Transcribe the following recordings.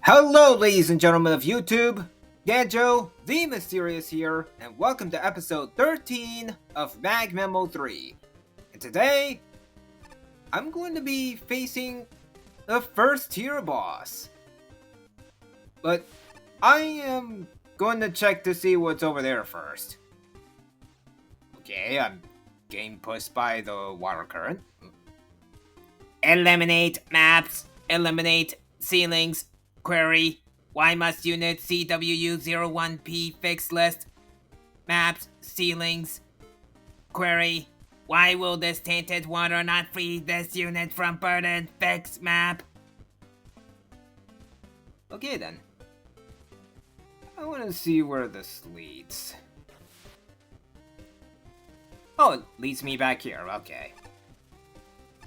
Hello, ladies and gentlemen of YouTube. DanJo, the Mysterious here, and welcome to episode 13 of MaGMML3. And today, I'm going to be facing the first tier boss. But I am going to check to see what's over there first. Okay, I'm getting pushed by the water current. Eliminate maps, eliminate ceilings. Query, why must unit CWU01P fix list maps, ceilings? Query, why will this tainted water not free this unit from burden fix map? Okay then. I want to see where this leads. Oh, it leads me back here, okay.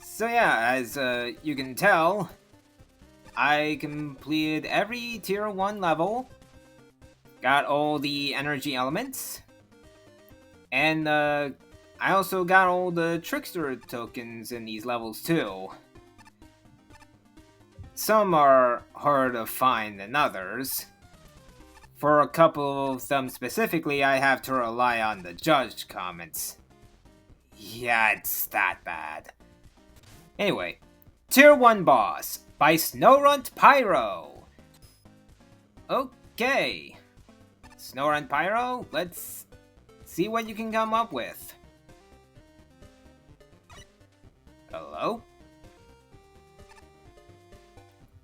So yeah, as you can tell, I completed every tier 1 level, got all the energy elements, and I also got all the trickster tokens in these levels too. Some are harder to find than others. For a couple of them specifically, I have to rely on the judge comments. Yeah, it's that bad. Anyway, tier 1 boss by Snowrunt Pyro. Okay. Snowrunt Pyro, let's see what you can come up with. Hello?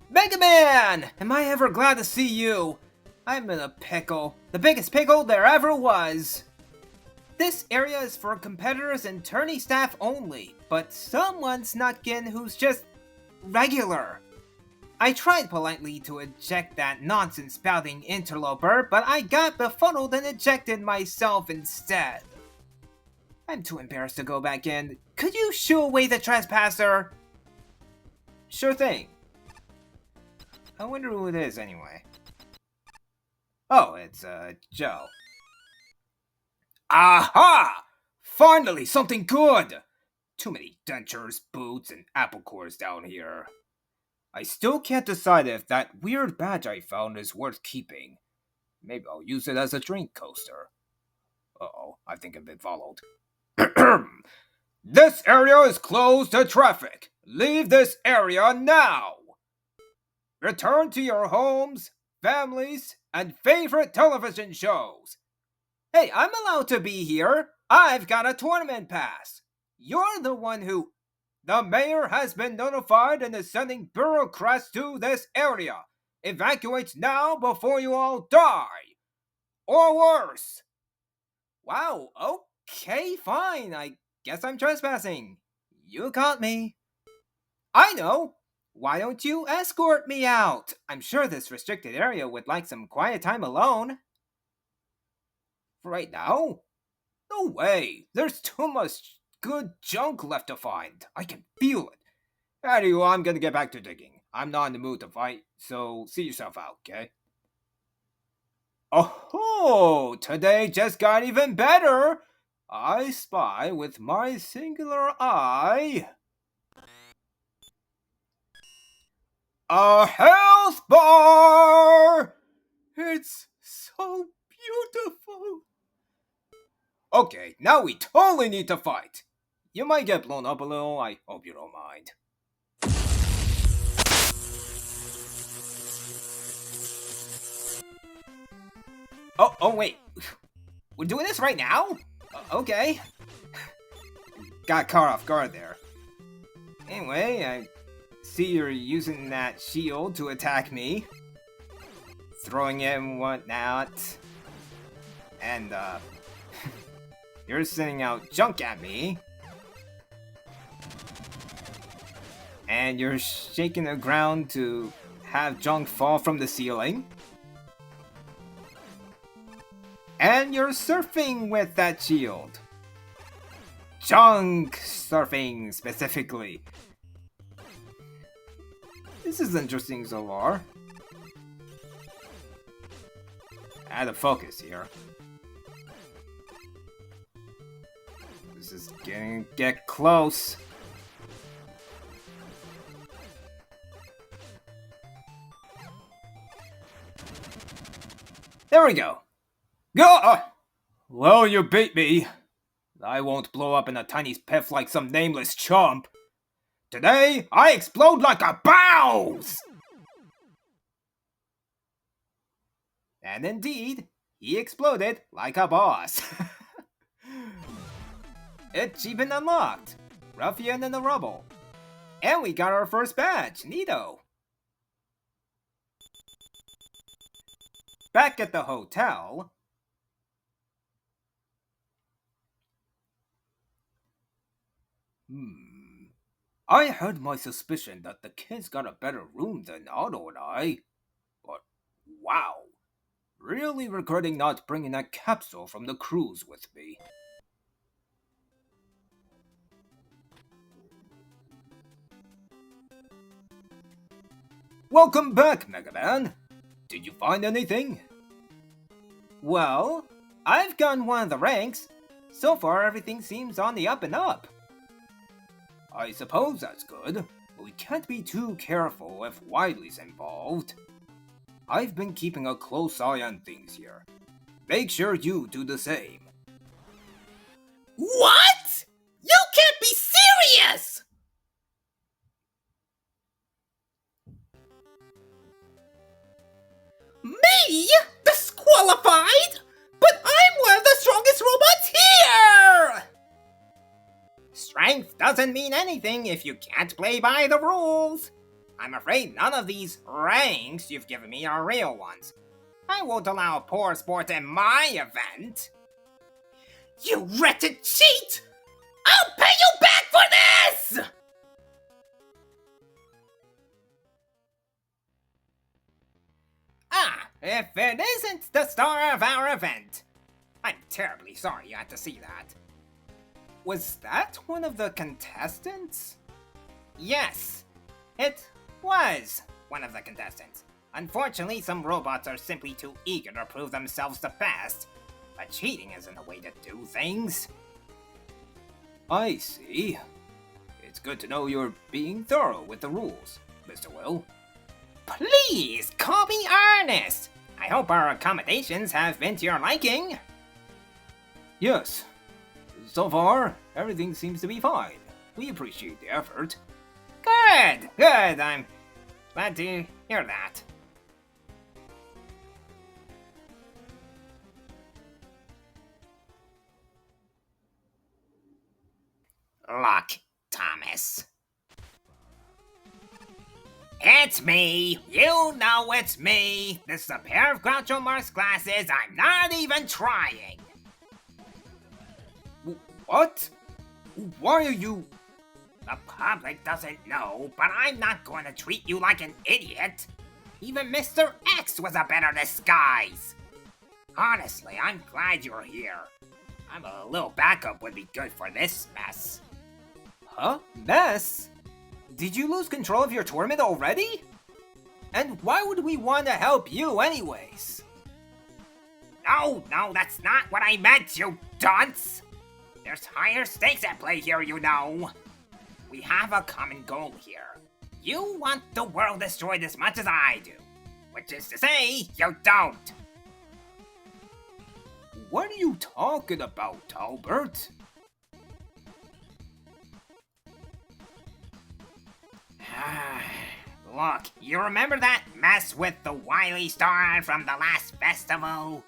Mega Man! Am I ever glad to see you? I'm in a pickle. The biggest pickle there ever was. This area is for competitors and tourney staff only, but someone snuck in who's just regular. I tried politely to eject that nonsense-spouting interloper, but I got befuddled and ejected myself instead. I'm too embarrassed to go back in. Could you shoo away the trespasser? Sure thing. I wonder who it is anyway. Oh, it's Joe. Aha! Finally, something good! Too many dentures, boots, and apple cores down here. I still can't decide if that weird badge I found is worth keeping. Maybe I'll use it as a drink coaster. Uh-oh, I think I've been followed. This area is closed to traffic. Leave this area now! Return to your homes, families, and favorite television shows. Hey, I'm allowed to be here. I've got a tournament pass. You're the one who... The mayor has been notified and is sending bureaucrats to this area. Evacuate now before you all die. Or worse. Wow, okay, fine. I guess I'm trespassing. You caught me. I know. Why don't you escort me out? I'm sure this restricted area would like some quiet time alone. Right now? No way. There's too much good junk left to find. I can feel it. Anyway, I'm gonna get back to digging. I'm not in the mood to fight, so see yourself out, okay? Oh, today just got even better. I spy with my singular eye a health bar. It's so beautiful. Okay, now we totally need to fight. You might get blown up a little, I hope you don't mind. Oh wait. We're doing this right now? Okay. Got caught off guard there. Anyway, I see you're using that shield to attack me. Throwing it and whatnot. And, you're sending out junk at me. And you're shaking the ground to have junk fall from the ceiling. And you're surfing with that shield. Junk surfing, specifically. This is interesting so far. Out of focus here. This is getting get close. There we go. Go! Well, you beat me. I won't blow up in a tiny piff like some nameless chump. Today, I explode like a bounce! And indeed, he exploded like a boss. Achievement unlocked. Ruffian in the rubble. And we got our first badge. Neato. Back at the hotel. I had my suspicion that the kids got a better room than Otto and I. But wow. Really regretting not bringing that capsule from the cruise with me. Welcome back, Mega Man. Did you find anything? Well, I've gotten one of the ranks. So far, everything seems on the up and up. I suppose that's good, but we can't be too careful if Wily,'s involved. I've been keeping a close eye on things here. Make sure you do the same. What? You can't be serious! Me? Disqualified? But I'm one of the strongest robots here! Strength doesn't mean anything if you can't play by the rules. I'm afraid none of these ranks you've given me are real ones. I won't allow poor sport in my event. You wretched cheat! I'll pay you back for this! If it isn't the star of our event. I'm terribly sorry you had to see that. Was that one of the contestants? Yes, it was one of the contestants. Unfortunately, some robots are simply too eager to prove themselves the best. But cheating isn't a way to do things. I see. It's good to know you're being thorough with the rules, Mr. Will. Please, call me Ernest! I hope our accommodations have been to your liking. Yes. So far, everything seems to be fine. We appreciate the effort. Good! Good! I'm glad to hear that. Look, Thomas. It's me! You know it's me! This is a pair of Groucho Marx glasses. I'm not even trying! What? Why are you... The public doesn't know, but I'm not going to treat you like an idiot. Even Mr. X was a better disguise. Honestly, I'm glad you're here. A little backup would be good for this mess. Huh? Mess? Did you lose control of your tournament already? And why would we want to help you anyways? No, that's not what I meant, you dunce! There's higher stakes at play here, you know. We have a common goal here. You want the world destroyed as much as I do. Which is to say, you don't. What are you talking about, Albert? Look, you remember that mess with the Wily Star from the last festival?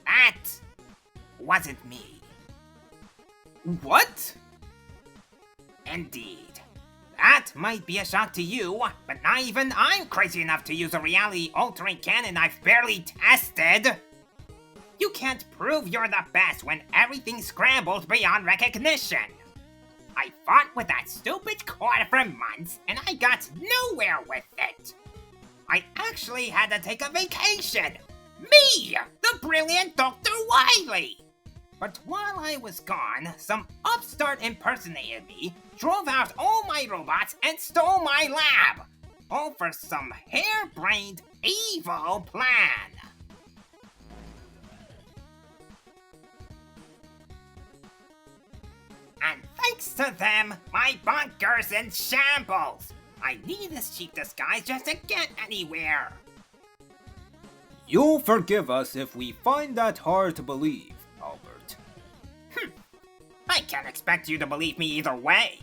That wasn't me. What? Indeed. That might be a shock to you, but not even I'm crazy enough to use a reality-altering cannon I've barely tested. You can't prove you're the best when everything's scrambled beyond recognition. I fought with that stupid cord for months, and I got nowhere with it. I actually had to take a vacation. Me, the brilliant Dr. Wily. But while I was gone, some upstart impersonated me, drove out all my robots, and stole my lab. All for some harebrained, evil plan. And thanks to them, my bunker's in shambles. I need this cheap disguise just to get anywhere. You'll forgive us if we find that hard to believe, Albert. I can't expect you to believe me either way,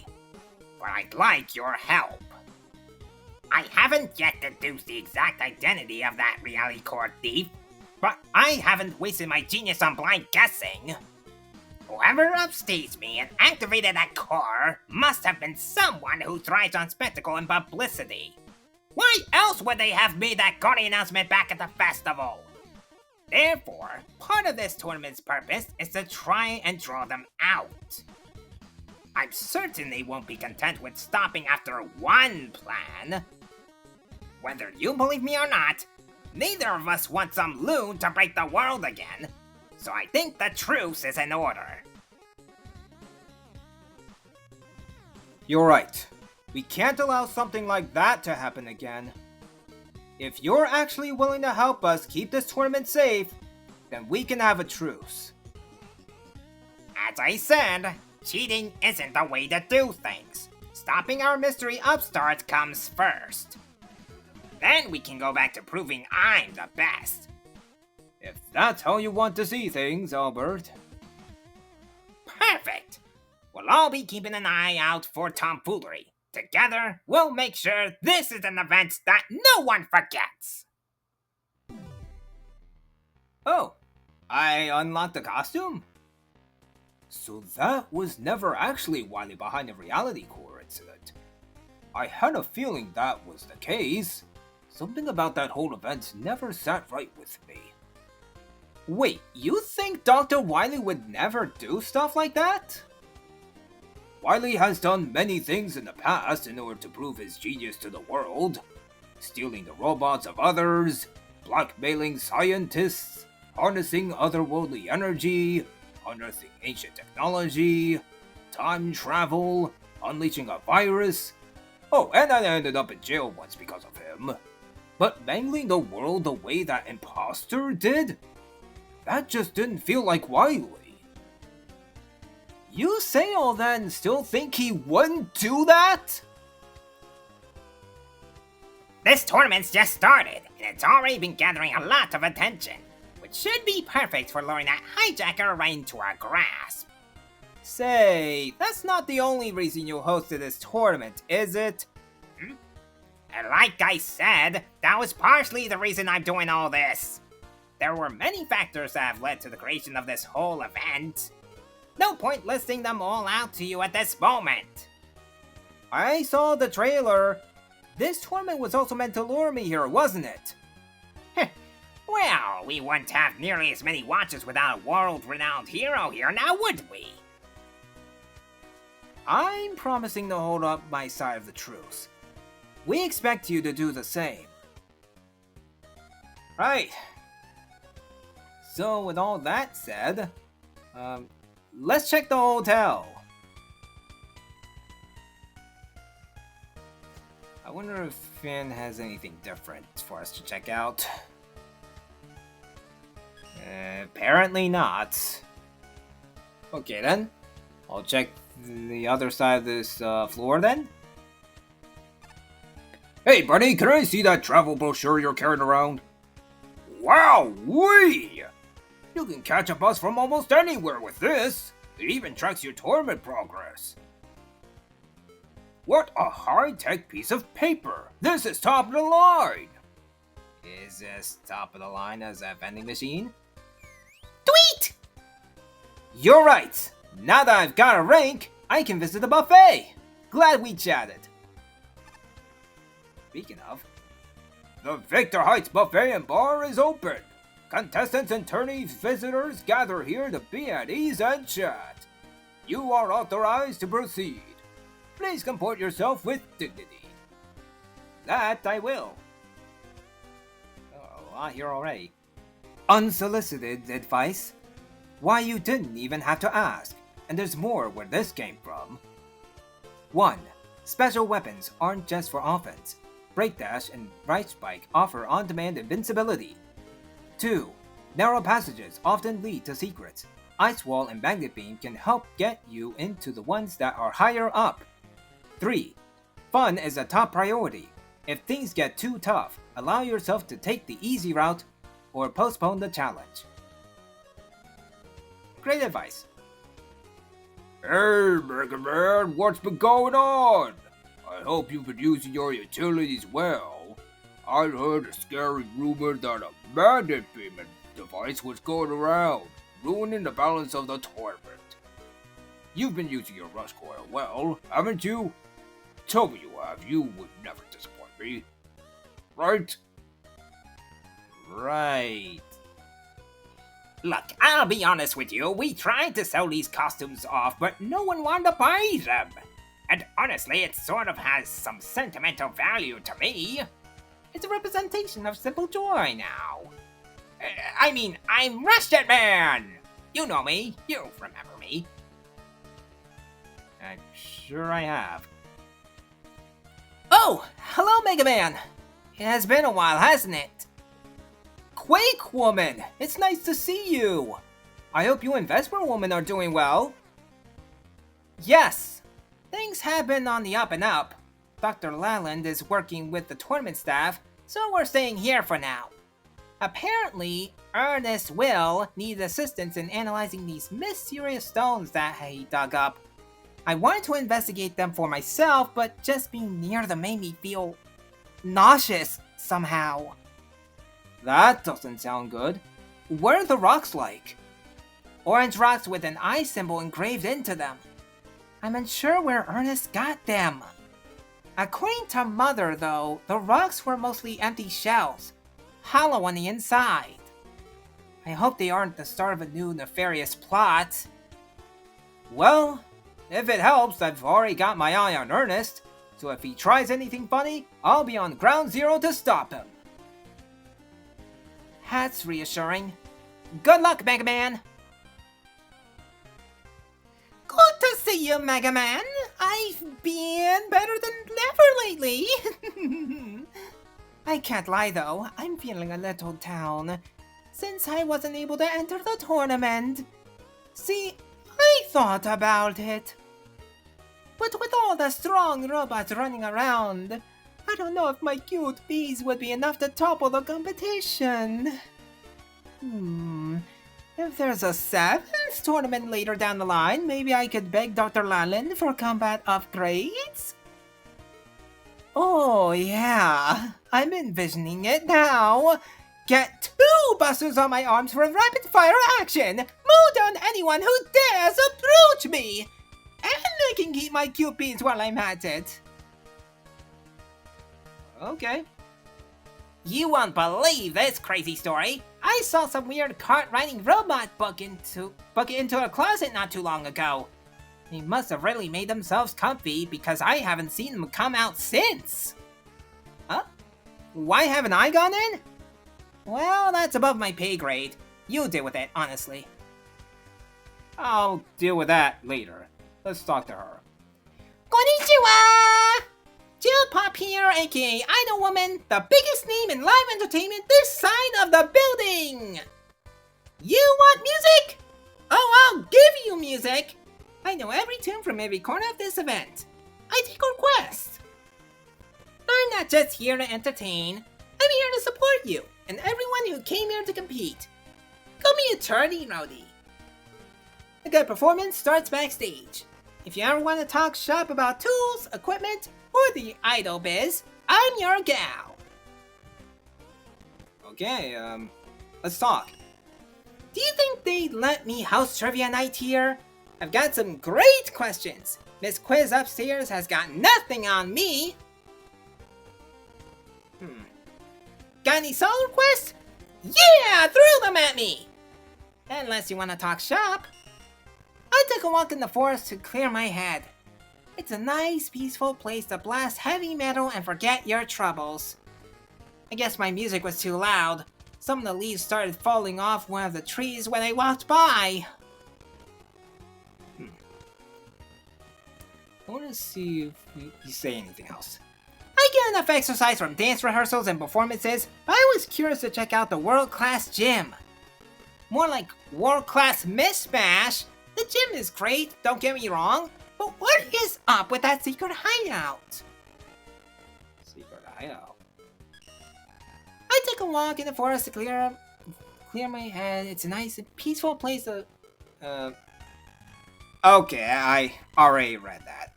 but I'd like your help. I haven't yet deduced the exact identity of that reality core thief, but I haven't wasted my genius on blind guessing. Whoever upstaged me and activated that core must have been someone who thrives on spectacle and publicity. Why else would they have made that gaudy announcement back at the festival? Therefore, part of this tournament's purpose is to try and draw them out. I'm certain they won't be content with stopping after one plan. Whether you believe me or not, neither of us want some loon to break the world again, so I think the truce is in order. You're right. We can't allow something like that to happen again. If you're actually willing to help us keep this tournament safe, then we can have a truce. As I said, cheating isn't the way to do things. Stopping our mystery upstarts comes first. Then we can go back to proving I'm the best. If that's how you want to see things, Albert. Perfect! We'll all be keeping an eye out for tomfoolery. Together, we'll make sure this is an event that no one forgets! Oh, I unlocked the costume? So that was never actually Wily behind the reality core incident. I had a feeling that was the case. Something about that whole event never sat right with me. Wait, you think Dr. Wily would never do stuff like that? Wily has done many things in the past in order to prove his genius to the world. Stealing the robots of others, blackmailing scientists, harnessing otherworldly energy, unearthing ancient technology, time travel, unleashing a virus. Oh, and I ended up in jail once because of him. But mangling the world the way that imposter did? That just didn't feel like Wily. You say all that and still think he wouldn't do that? This tournament's just started, and it's already been gathering a lot of attention, which should be perfect for luring that hijacker right into our grasp. Say, that's not the only reason you hosted this tournament, is it? And like I said, that was partially the reason I'm doing all this. There were many factors that have led to the creation of this whole event. No point listing them all out to you at this moment. I saw the trailer. This tournament was also meant to lure me here, wasn't it? Well, we wouldn't have nearly as many watches without a world-renowned hero here, now would we? I'm promising to hold up my side of the truce. We expect you to do the same. Right. So with all that said, let's check the hotel. I wonder if Finn has anything different for us to check out. Apparently not. Okay then. I'll check the other side of this floor then. Hey buddy, can I see that travel brochure you're carrying around? Wow-wee! You can catch a bus from almost anywhere with this. It even tracks your tournament progress. What a high-tech piece of paper! This is top of the line! Is this top of the line as a vending machine? Tweet! You're right! Now that I've got a rank, I can visit the buffet! Glad we chatted. Speaking of, the Victor Heights Buffet and Bar is open! Contestants and tourney visitors gather here to be at ease and chat. You are authorized to proceed. Please comport yourself with dignity. That I will. Oh, a lot here already. Unsolicited advice? Why, you didn't even have to ask. And there's more where this came from. 1. Special weapons aren't just for offense. Breakdash and Right Spike offer on-demand invincibility. 2. Narrow passages often lead to secrets. Ice Wall and Magnet Beam can help get you into the ones that are higher up. 3. Fun is a top priority. If things get too tough, allow yourself to take the easy route or postpone the challenge. Great advice. Hey, Mega Man, what's been going on? I hope you've been using your utilities well. I heard a scary rumor that a magnet beam device was going around, ruining the balance of the tournament. You've been using your rush coil well, haven't you? Tell me you have, you would never disappoint me. Right? Right. Look, I'll be honest with you, we tried to sell these costumes off, but no one wanted to buy them. And honestly, it sort of has some sentimental value to me. It's a representation of simple joy now. I mean, I'm Rusted Man! You know me, you remember me. I'm sure I have. Oh, hello Mega Man! It has been a while, hasn't it? Quake Woman! It's nice to see you! I hope you and Vesper Woman are doing well. Yes, things have been on the up and up. Dr. Laland is working with the tournament staff, so we're staying here for now. Apparently, Ernest will need assistance in analyzing these mysterious stones that he dug up. I wanted to investigate them for myself, but just being near them made me feel nauseous somehow. That doesn't sound good. What are the rocks like? Orange rocks with an eye symbol engraved into them. I'm unsure where Ernest got them. According to Mother, though, the rocks were mostly empty shells, hollow on the inside. I hope they aren't the start of a new nefarious plot. Well, if it helps, I've already got my eye on Ernest, so if he tries anything funny, I'll be on ground zero to stop him. That's reassuring. Good luck, Mega Man! Good to see you, Mega Man! I've been better than ever lately! I can't lie though, I'm feeling a little down, since I wasn't able to enter the tournament. See, I thought about it. But with all the strong robots running around, I don't know if my cute bees would be enough to topple the competition. If there's a 7th tournament later down the line, maybe I could beg Dr. Laland for combat upgrades? Oh yeah, I'm envisioning it now. Get 2 busters on my arms for rapid fire action! Mow down anyone who dares approach me! And I can keep my cute bees while I'm at it. Okay. You won't believe this crazy story. I saw some weird cart-riding robot buck into a closet not too long ago. They must have really made themselves comfy because I haven't seen them come out since. Huh? Why haven't I gone in? Well, that's above my pay grade. You deal with it, honestly. I'll deal with that later. Let's talk to her. Konnichiwa! Jill Pop here, aka Idol Woman, the biggest name in live entertainment this side of the building! You want music? Oh, I'll give you music! I know every tune from every corner of this event. I take requests. I'm not just here to entertain. I'm here to support you and everyone who came here to compete. Call me a tourney roadie. A good performance starts backstage. If you ever want to talk shop about tools, equipment, or the idol biz, I'm your gal. Okay, let's talk. Do you think they'd let me host trivia night here? I've got some great questions. Miss Quiz upstairs has got nothing on me. Got any solo requests? Yeah, throw them at me! Unless you want to talk shop. I took a walk in the forest to clear my head. It's a nice, peaceful place to blast heavy metal and forget your troubles. I guess my music was too loud. Some of the leaves started falling off one of the trees when I walked by. I want to see if you say anything else. I get enough exercise from dance rehearsals and performances, but I was curious to check out the world-class gym. More like world-class mismatch. The gym is great, don't get me wrong, but what is up with that secret hideout? Secret hideout? I took a walk in the forest to clear my head. It's a nice and peaceful place to... Okay, I already read that.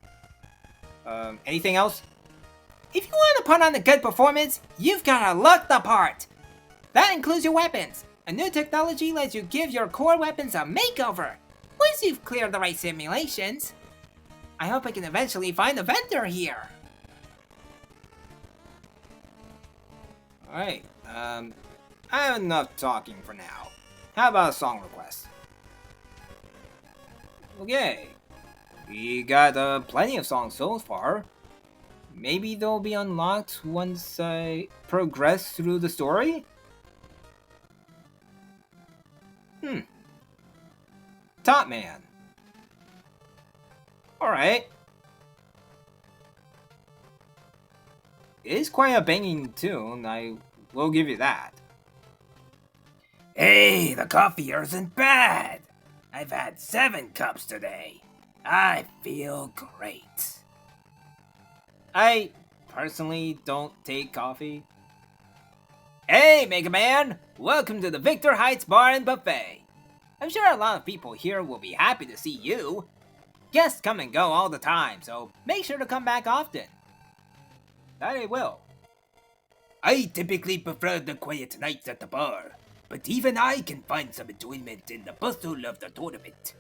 Anything else? If you want to put on a good performance, you've gotta look the part. That includes your weapons. A new technology lets you give your core weapons a makeover. Once you've cleared the right simulations, I hope I can eventually find a vendor here. Alright, I have enough talking for now. How about a song request? Okay, we got plenty of songs so far. Maybe they'll be unlocked once I progress through the story? Top Man. Alright. It is quite a banging tune, I will give you that. Hey, the coffee isn't bad. I've had 7 cups today. I feel great. I personally don't take coffee. Hey, Mega Man! Welcome to the Victor Heights Bar and Buffet. I'm sure a lot of people here will be happy to see you. Guests come and go all the time, so make sure to come back often. That I will. I typically prefer the quiet nights at the bar, but even I can find some enjoyment in the bustle of the tournament.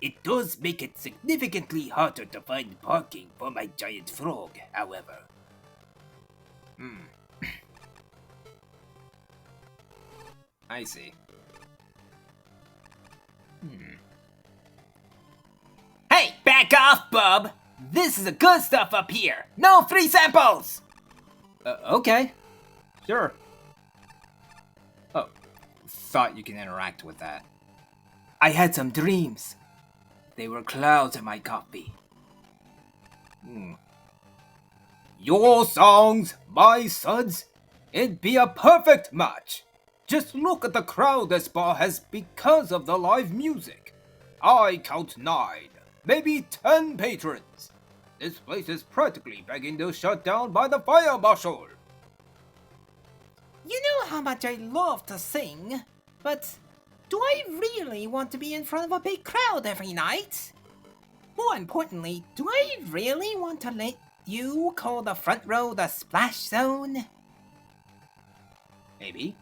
It does make it significantly harder to find parking for my giant frog, however. I see. Hey, back off, bub! This is the good stuff up here! No free samples! Okay. Sure. Oh, thought you can interact with that. I had some dreams. They were clouds in my coffee. Your songs, my suds, it'd be a perfect match. Just look at the crowd this bar has because of the live music. I count 9, maybe 10 patrons. This place is practically begging to shut down by the fire marshal. You know how much I love to sing, but do I really want to be in front of a big crowd every night? More importantly, do I really want to let you call the front row the splash zone? Maybe.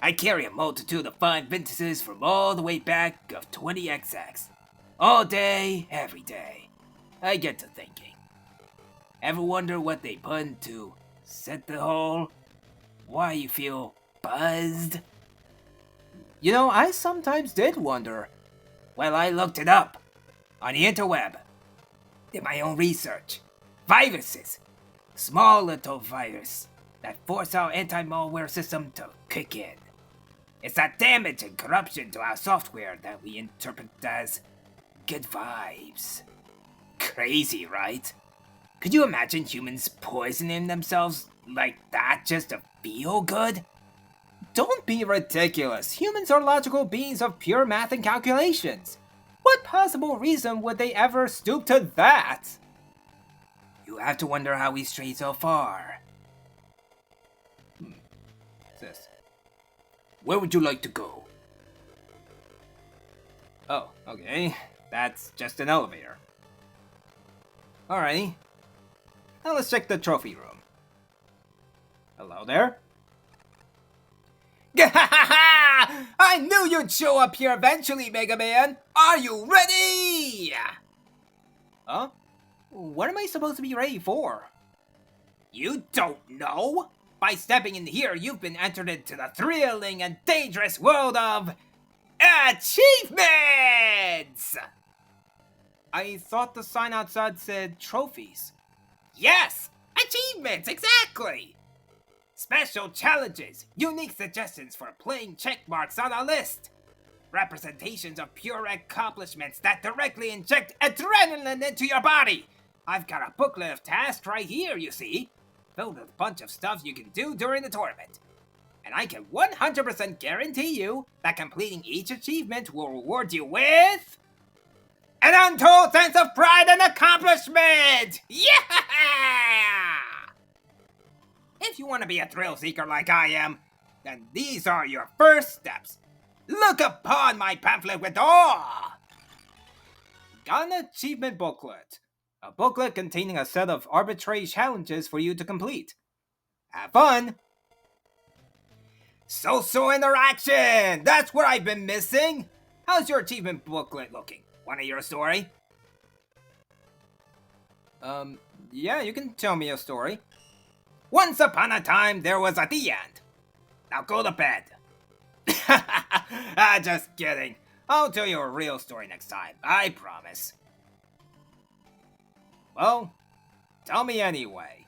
I carry a multitude of fine vintages from all the way back of 20XX. All day, every day. I get to thinking. Ever wonder what they put in to set the whole? Why you feel buzzed? You know, I sometimes did wonder. Well, I looked it up on the interweb. Did my own research. Viruses. Small little virus that force our anti-malware system to kick in. It's that damage and corruption to our software that we interpret as good vibes. Crazy, right? Could you imagine humans poisoning themselves like that just to feel good? Don't be ridiculous. Humans are logical beings of pure math and calculations. What possible reason would they ever stoop to that? You have to wonder how we strayed so far. What's this? Where would you like to go? Oh, okay. That's just an elevator. Alrighty. Now let's check the trophy room. Hello there? I knew you'd show up here eventually, Mega Man! Are you ready? Huh? What am I supposed to be ready for? You don't know? By stepping in here, you've been entered into the thrilling and dangerous world of achievements! I thought the sign outside said trophies. Yes! Achievements, exactly! Special challenges, unique suggestions for playing check marks on a list, representations of pure accomplishments that directly inject adrenaline into your body. I've got a booklet of tasks right here, you see, filled with a bunch of stuff you can do during the tournament. And I can 100% guarantee you that completing each achievement will reward you with an untold sense of pride and accomplishment! Yeah! If you want to be a thrill seeker like I am, then these are your first steps. Look upon my pamphlet with awe! Got an achievement booklet. A booklet containing a set of arbitrary challenges for you to complete. Have fun! Social interaction! That's what I've been missing! How's your achievement booklet looking? Want to hear a story? Yeah, you can tell me a story. Once upon a time, there was a the end. Now go to bed. Just kidding. I'll tell you a real story next time, I promise. Well, tell me anyway.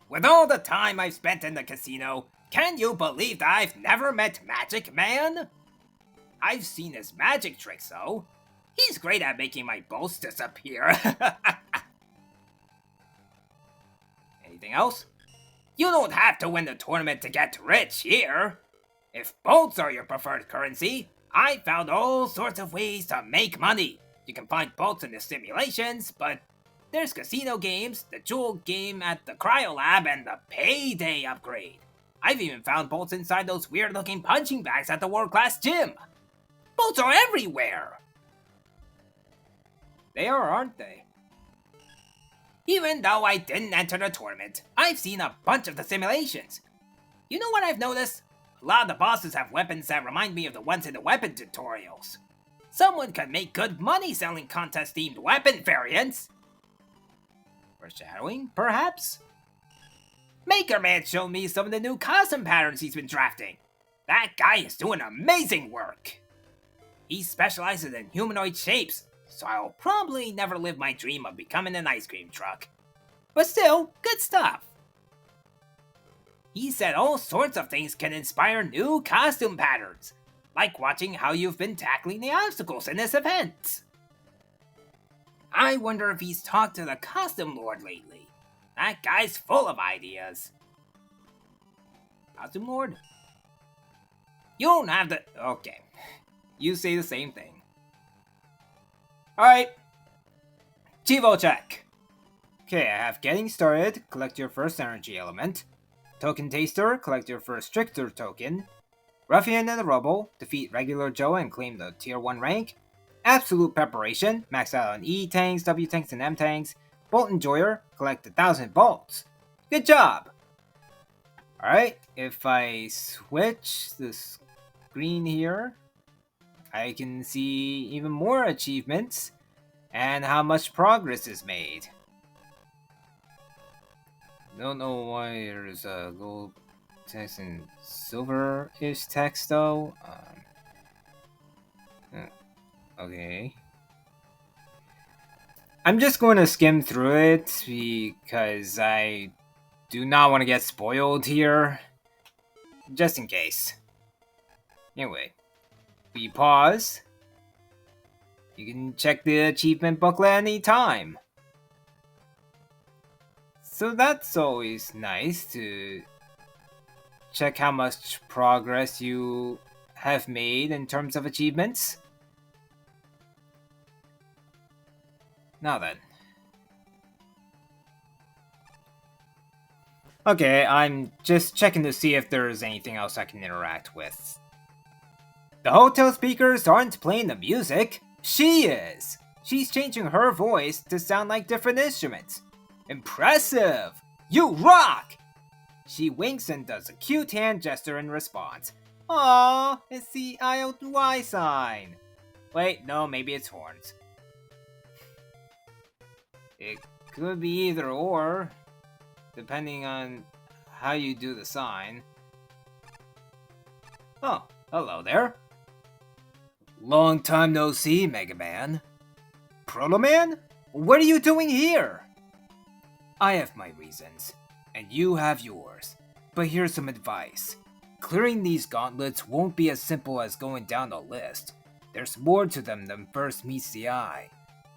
With all the time I've spent in the casino, can you believe that I've never met Magic Man? I've seen his magic tricks though. He's great at making my bolts disappear. Anything else? You don't have to win the tournament to get rich here. If bolts are your preferred currency, I found all sorts of ways to make money. You can find bolts in the simulations, but there's casino games, the jewel game at the cryo lab, and the payday upgrade. I've even found bolts inside those weird looking punching bags at the world-class gym. Bolts are everywhere. They are, aren't they? Even though I didn't enter the tournament, I've seen a bunch of the simulations. You know what I've noticed? A lot of the bosses have weapons that remind me of the ones in the weapon tutorials. Someone could make good money selling contest-themed weapon variants. Foreshadowing, perhaps? Maker Man showed me some of the new costume patterns he's been drafting. That guy is doing amazing work. He specializes in humanoid shapes, so I'll probably never live my dream of becoming an ice cream truck. But still, good stuff. He said all sorts of things can inspire new costume patterns, like watching how you've been tackling the obstacles in this event. I wonder if he's talked to the costume lord lately. That guy's full of ideas. Costume Lord? You don't have to... Okay. You say the same thing. Alright. Chivo check. Okay, I have Getting Started. Collect your first energy element. Token Taster. Collect your first Trickster token. Ruffian in the Rubble. Defeat Regular Joe and claim the Tier 1 rank. Absolute Preparation. Max out on E tanks, W tanks, and M tanks. Bolt Enjoyer. Collect 1,000 bolts. Good job! Alright, if I switch the screen here, I can see even more achievements and how much progress is made. Don't know why there's a gold text and silver-ish text though. Okay. I'm just going to skim through it because I do not want to get spoiled here. Just in case. Anyway, we pause. You can check the achievement booklet anytime. So that's always nice to check how much progress you have made in terms of achievements. Now then. Okay, I'm just checking to see if there's anything else I can interact with. The hotel speakers aren't playing the music. She is! She's changing her voice to sound like different instruments. Impressive! You rock! She winks and does a cute hand gesture in response. Aww, it's the IOY sign. Wait, no, maybe it's horns. It could be either or, depending on how you do the sign. Oh, hello there. Long time no see, Mega Man. Proto Man? What are you doing here? I have my reasons, and you have yours. But here's some advice. Clearing these gauntlets won't be as simple as going down the list. There's more to them than first meets the eye.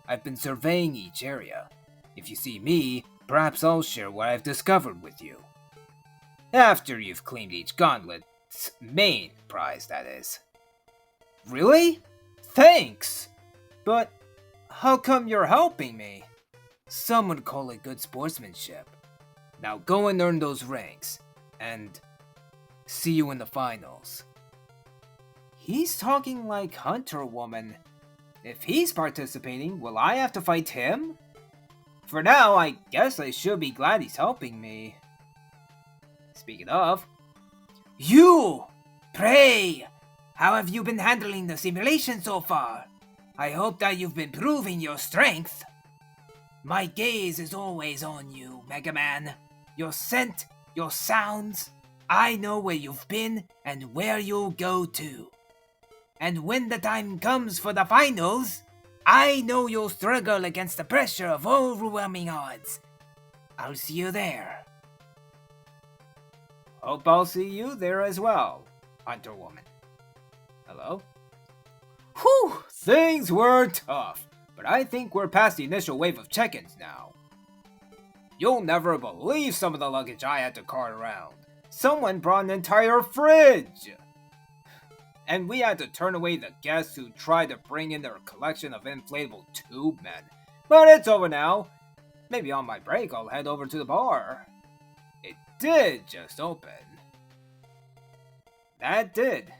I've been surveying each area. If you see me, perhaps I'll share what I've discovered with you. After you've claimed each gauntlet's main prize, that is. Really? Thanks! But how come you're helping me? Some would call it good sportsmanship. Now go and earn those ranks, and See you in the finals. He's talking like Hunter Woman. If he's participating, will I have to fight him? For now, I guess I should be glad he's helping me. Speaking of... You! Pray! How have you been handling the simulation so far? I hope that you've been proving your strength. My gaze is always on you, Mega Man. Your scent, your sounds. I know where you've been and where you'll go to. And when the time comes for the finals, I know you'll struggle against the pressure of overwhelming odds. I'll see you there. Hope I'll see you there as well, Hunter Woman. Hello? Whew, things were tough, but I think we're past the initial wave of check-ins now. You'll never believe some of the luggage I had to cart around. Someone brought an entire fridge! And we had to turn away the guests who tried to bring in their collection of inflatable tube men. But it's over now. Maybe on my break I'll head over to the bar. It did just open. That did.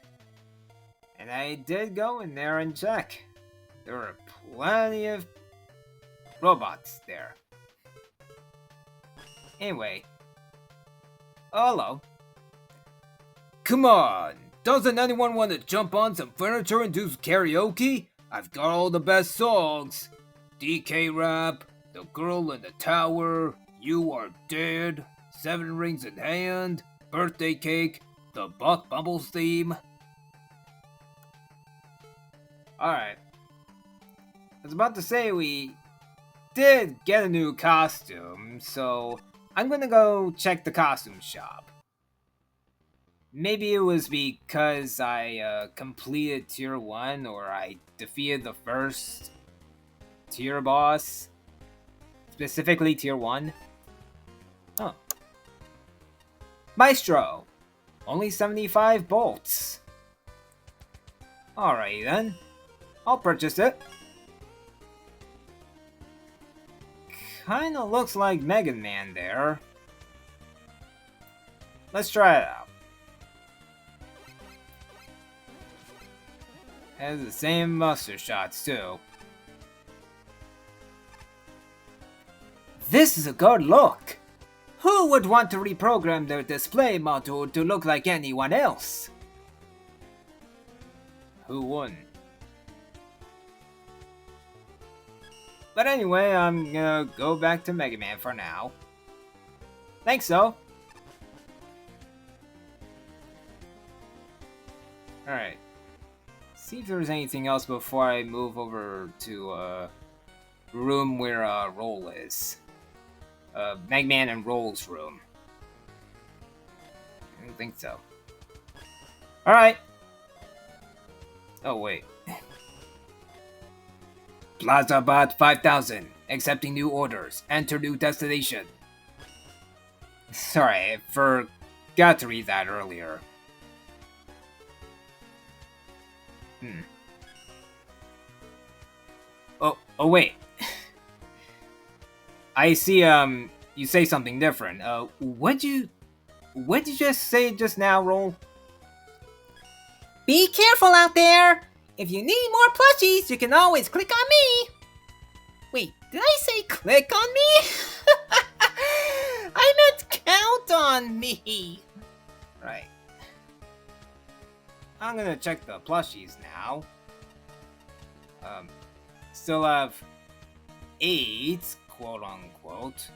And I did go in there and check. There were plenty of robots there. Anyway. Hello. Come on. Doesn't anyone want to jump on some furniture and do karaoke? I've got all the best songs. DK Rap, The Girl in the Tower, You Are Dead, 7 Rings in Hand, Birthday Cake, the Buck Bumbles theme. Alright. I was about to say we did get a new costume, so I'm gonna go check the costume shop. Maybe it was because I completed Tier 1 or I defeated the first tier boss. Specifically Tier 1. Oh. Maestro! Only 75 bolts. Alright then. I'll purchase it. Kinda looks like Mega Man there. Let's try it out. Has the same muster shots too. This is a good look! Who would want to reprogram their display module to look like anyone else? Who wouldn't? But anyway, I'm gonna go back to Mega Man for now. Thanks though. Alright. See if there's anything else before I move over to room where Roll is. Mega Man and Roll's room. I don't think so. Alright. Oh wait. PlazaBot 5000. Accepting new orders. Enter new destination. Sorry, I forgot to read that earlier. Oh wait. I see, you say something different. What'd you just say just now, Roll? Be careful out there! If you need more plushies, you can always click on me! Wait, did I say click on me? I meant count on me! Right. I'm gonna check the plushies now. Still have 8, quote unquote.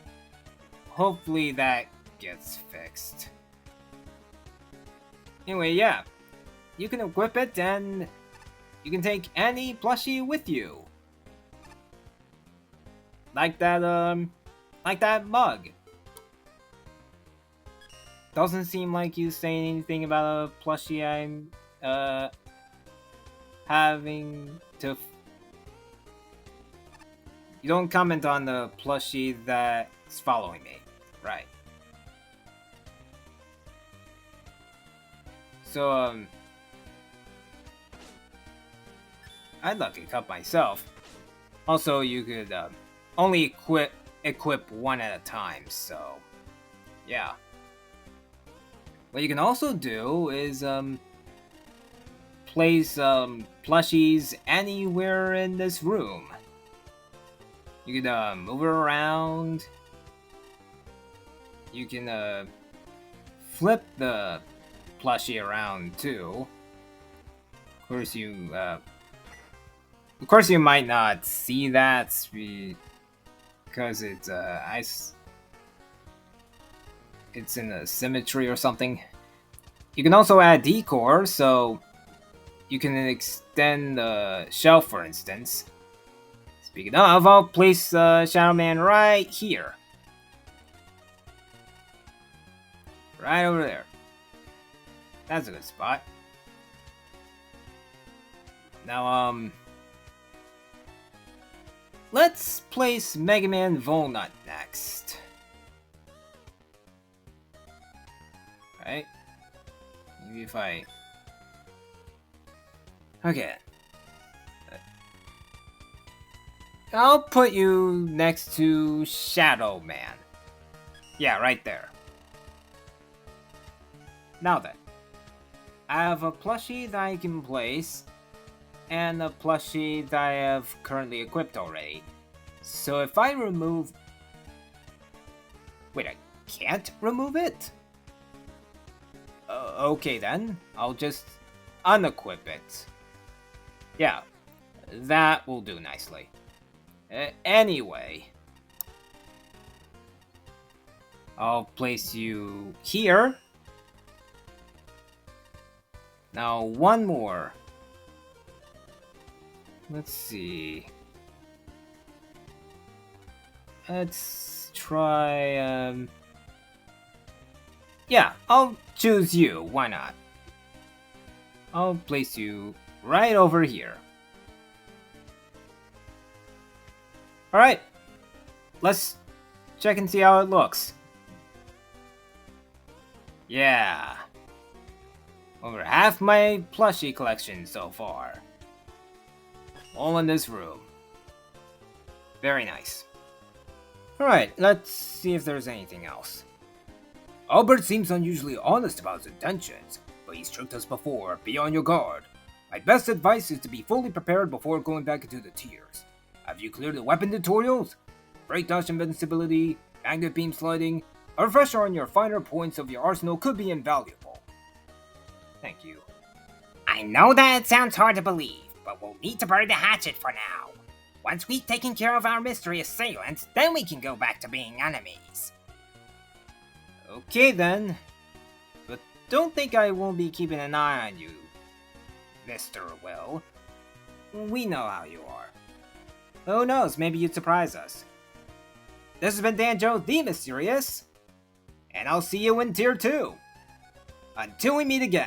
Hopefully that gets fixed. Anyway, yeah. You can equip it and you can take any plushie with you. Like that mug. Doesn't seem like you saying anything about a plushie I'm having to. You don't comment on the plushie that's following me, right? So I'd like to cut myself. Also, you could only equip one at a time, so yeah. what you can also do is place plushies anywhere in this room. You can move it around. You can flip the plushie around too. Of course you might not see that because it's it's in a symmetry or something. You can also add decor, so you can extend the shelf, for instance. Speaking of, I'll place Shadow Man right here. Right over there. That's a good spot. Now, let's place Mega Man Volnut next. Right? Maybe if I... Okay. I'll put you next to Shadow Man. Yeah, right there. Now then, I have a plushie that I can place, and a plushie that I have currently equipped already. So if I remove... Wait, I can't remove it? Okay then, I'll just unequip it. Yeah, that will do nicely. Anyway, I'll place you here. Now, one more. Let's see. Let's try, yeah, I'll choose you. Why not? I'll place you right over here. Alright. Let's check and see how it looks. Yeah. Over half my plushie collection so far. All in this room. Very nice. Alright, let's see if there's anything else. Albert seems unusually honest about his intentions, but he's tricked us before. Be on your guard. My best advice is to be fully prepared before going back into the tiers. Have you cleared the weapon tutorials? Break dash invincibility, magnet beam sliding. A refresher on your finer points of your arsenal could be invaluable. Thank you. I know that it sounds hard to believe, but we'll need to bury the hatchet for now. Once we've taken care of our mystery assailants, then we can go back to being enemies. Okay then. But don't think I won't be keeping an eye on you, Mr. Will. We know how you are. Who knows, maybe you'd surprise us. This has been DanJo the Mysterious, and I'll see you in Tier 2. Until we meet again.